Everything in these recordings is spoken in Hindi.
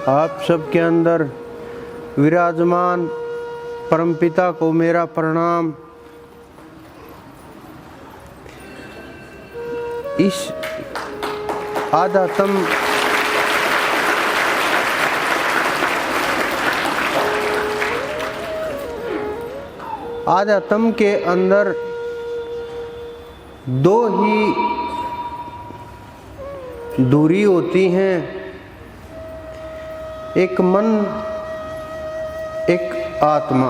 आप सबके अंदर विराजमान परमपिता को मेरा प्रणाम। इस आध्यात्म के अंदर दो ही दूरी होती हैं, एक मन एक आत्मा।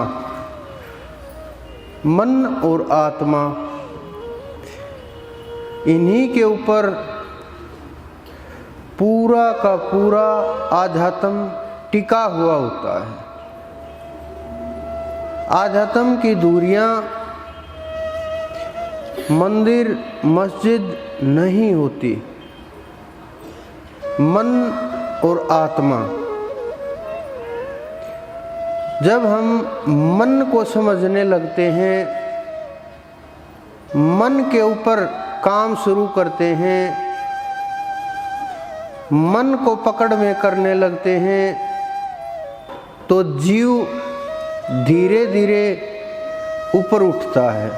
मन और आत्मा, इन्हीं के ऊपर पूरा का पूरा आध्यात्म टिका हुआ होता है। आध्यात्म की दूरियां मंदिर मस्जिद नहीं होती। मन और आत्मा, जब हम मन को समझने लगते हैं, मन के ऊपर काम शुरू करते हैं, मन को पकड़ में करने लगते हैं, तो जीव धीरे धीरे ऊपर उठता है,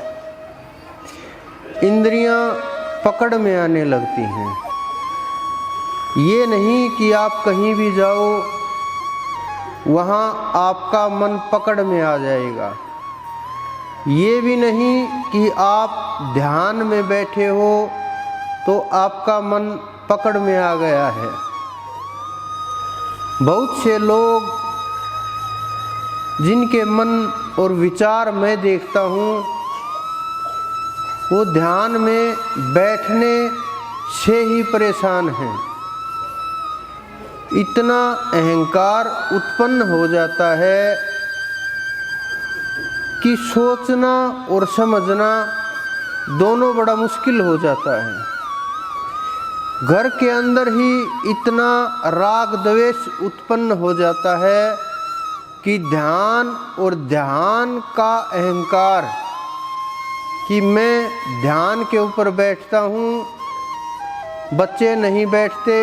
इंद्रियां पकड़ में आने लगती हैं। ये नहीं कि आप कहीं भी जाओ वहाँ आपका मन पकड़ में आ जाएगा। ये भी नहीं कि आप ध्यान में बैठे हो तो आपका मन पकड़ में आ गया है। बहुत से लोग जिनके मन और विचार मैं देखता हूँ, वो ध्यान में बैठने से ही परेशान हैं। इतना अहंकार उत्पन्न हो जाता है कि सोचना और समझना दोनों बड़ा मुश्किल हो जाता है। घर के अंदर ही इतना राग द्वेष उत्पन्न हो जाता है कि ध्यान और ध्यान का अहंकार, कि मैं ध्यान के ऊपर बैठता हूँ, बच्चे नहीं बैठते।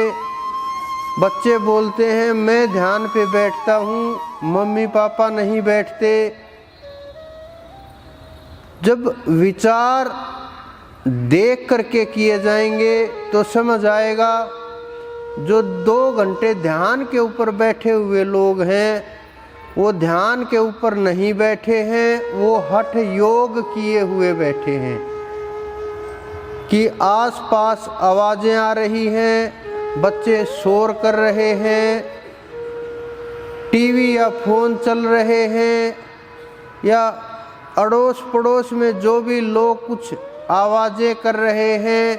बच्चे बोलते हैं मैं ध्यान पे बैठता हूँ, मम्मी पापा नहीं बैठते। जब विचार देख करके किए जाएंगे तो समझ आएगा, जो 2 घंटे ध्यान के ऊपर बैठे हुए लोग हैं, वो ध्यान के ऊपर नहीं बैठे हैं, वो हठ योग किए हुए बैठे हैं। कि आसपास आवाज़ें आ रही हैं, बच्चे शोर कर रहे हैं, टीवी या फ़ोन चल रहे हैं, या अड़ोस पड़ोस में जो भी लोग कुछ आवाज़ें कर रहे हैं,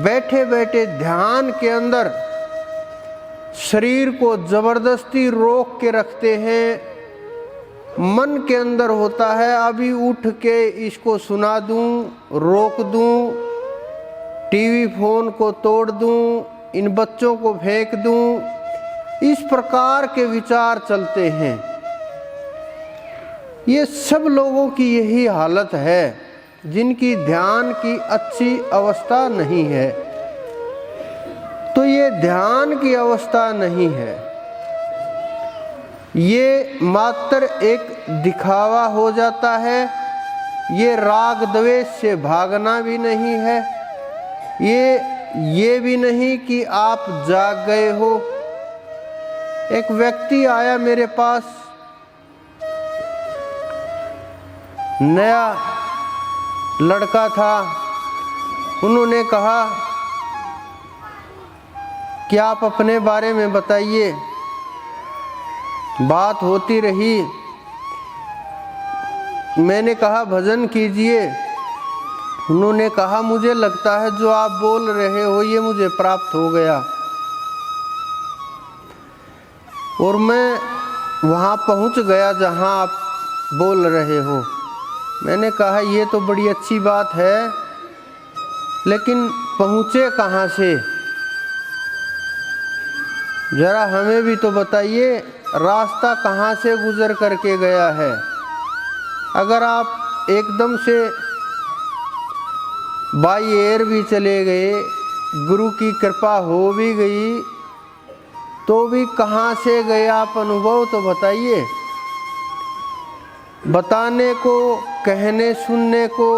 बैठे बैठे ध्यान के अंदर शरीर को ज़बरदस्ती रोक के रखते हैं। मन के अंदर होता है अभी उठ के इसको सुना दूं, रोक दूं, टीवी फ़ोन को तोड़ दूं, इन बच्चों को फेंक दूं। इस प्रकार के विचार चलते हैं। ये सब लोगों की यही हालत है जिनकी ध्यान की अच्छी अवस्था नहीं है। तो ये ध्यान की अवस्था नहीं है, ये मात्र एक दिखावा हो जाता है। ये राग द्वेष से भागना भी नहीं है, ये भी नहीं कि आप जाग गए हो। एक व्यक्ति आया मेरे पास, नया लड़का था। उन्होंने कहा कि आप अपने बारे में बताइए। बात होती रही, मैंने कहा भजन कीजिए। उन्होंने कहा मुझे लगता है जो आप बोल रहे हो ये मुझे प्राप्त हो गया। और मैं वहाँ पहुँच गया जहाँ आप बोल रहे हो। मैंने कहा ये तो बड़ी अच्छी बात है, लेकिन पहुँचे कहाँ से? ज़रा हमें भी तो बताइए, रास्ता कहाँ से गुज़र करके गया है। अगर आप एकदम से बाई एयर भी चले गए, गुरु की कृपा हो भी गई, तो भी कहाँ से गए आप अनुभव तो बताइए। बताने को, कहने सुनने को,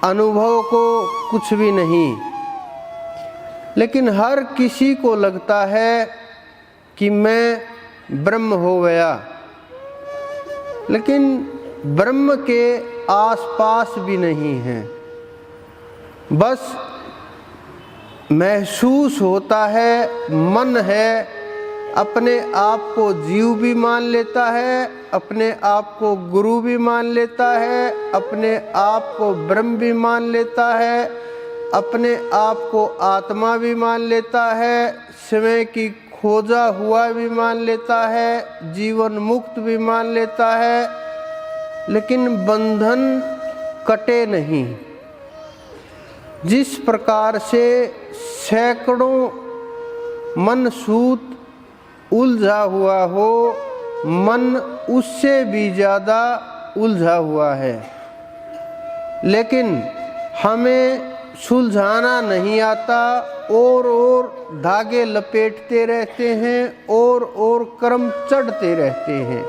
अनुभव को कुछ भी नहीं। लेकिन हर किसी को लगता है कि मैं ब्रह्म हो गया, लेकिन ब्रह्म के आसपास भी नहीं है। बस महसूस होता है, मन है, अपने आप को जीव भी मान लेता है, अपने आप को गुरु भी मान लेता है, अपने आप को ब्रह्म भी मान लेता है, अपने आप को आत्मा भी मान लेता है, समय की खोजा हुआ भी मान लेता है, जीवन मुक्त भी मान लेता है, लेकिन बंधन कटे नहीं। जिस प्रकार से सैकड़ों मन सूत उलझा हुआ हो, मन उससे भी ज़्यादा उलझा हुआ है, लेकिन हमें सुलझाना नहीं आता। और धागे लपेटते रहते हैं, और कर्म चढ़ते रहते हैं।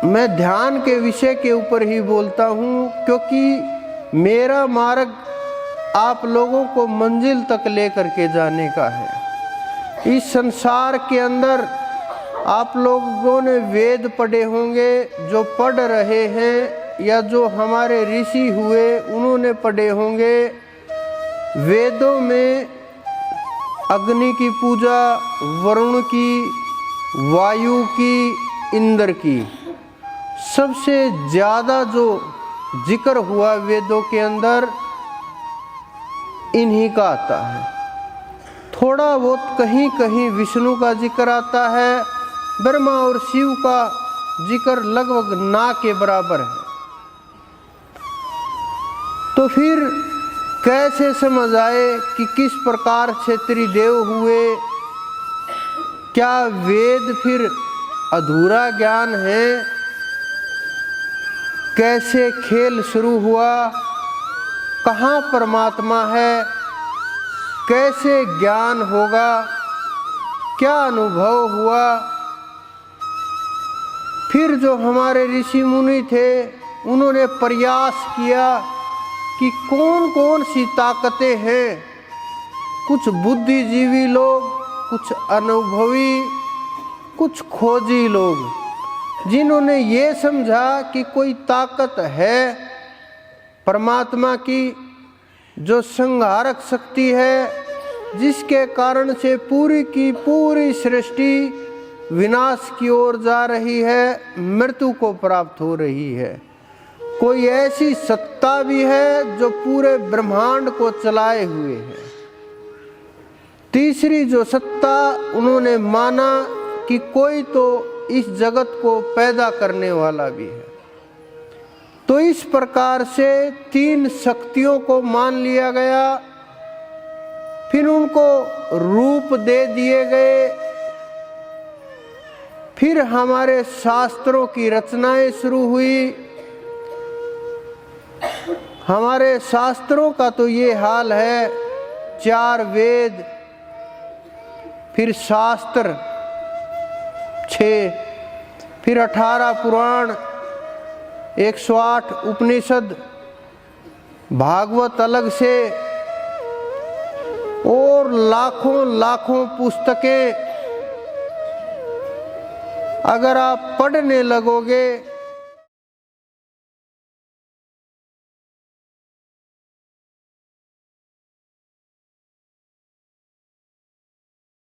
मैं ध्यान के विषय के ऊपर ही बोलता हूँ, क्योंकि मेरा मार्ग आप लोगों को मंजिल तक लेकर के जाने का है। इस संसार के अंदर आप लोगों ने वेद पढ़े होंगे, जो पढ़ रहे हैं या जो हमारे ऋषि हुए उन्होंने पढ़े होंगे। वेदों में अग्नि की पूजा, वरुण की, वायु की, इंद्र की, सबसे ज़्यादा जो जिक्र हुआ वेदों के अंदर इन्हीं का आता है। थोड़ा बहुत कहीं कहीं विष्णु का जिक्र आता है, ब्रह्मा और शिव का जिक्र लगभग ना के बराबर है। तो फिर कैसे समझ आए कि किस प्रकार से त्रिदेव हुए? क्या वेद फिर अधूरा ज्ञान है? कैसे खेल शुरू हुआ? कहाँ परमात्मा है? कैसे ज्ञान होगा? क्या अनुभव हुआ? फिर जो हमारे ऋषि मुनि थे उन्होंने प्रयास किया कि कौन कौन सी ताकतें हैं। कुछ बुद्धिजीवी लोग, कुछ अनुभवी, कुछ खोजी लोग, जिन्होंने ये समझा कि कोई ताकत है परमात्मा की, जो संहारक शक्ति है, जिसके कारण से पूरी की पूरी सृष्टि विनाश की ओर जा रही है, मृत्यु को प्राप्त हो रही है। कोई ऐसी सत्ता भी है जो पूरे ब्रह्मांड को चलाए हुए है। तीसरी जो सत्ता उन्होंने माना कि कोई तो इस जगत को पैदा करने वाला भी है। तो इस प्रकार से तीन शक्तियों को मान लिया गया। फिर उनको रूप दे दिए गए। फिर हमारे शास्त्रों की रचनाएं शुरू हुई। हमारे शास्त्रों का तो ये हाल है, 4 वेद, फिर शास्त्र 6, फिर 18 पुराण, 108 उपनिषद, भागवत अलग से, और लाखों लाखों पुस्तकें। अगर आप पढ़ने लगोगे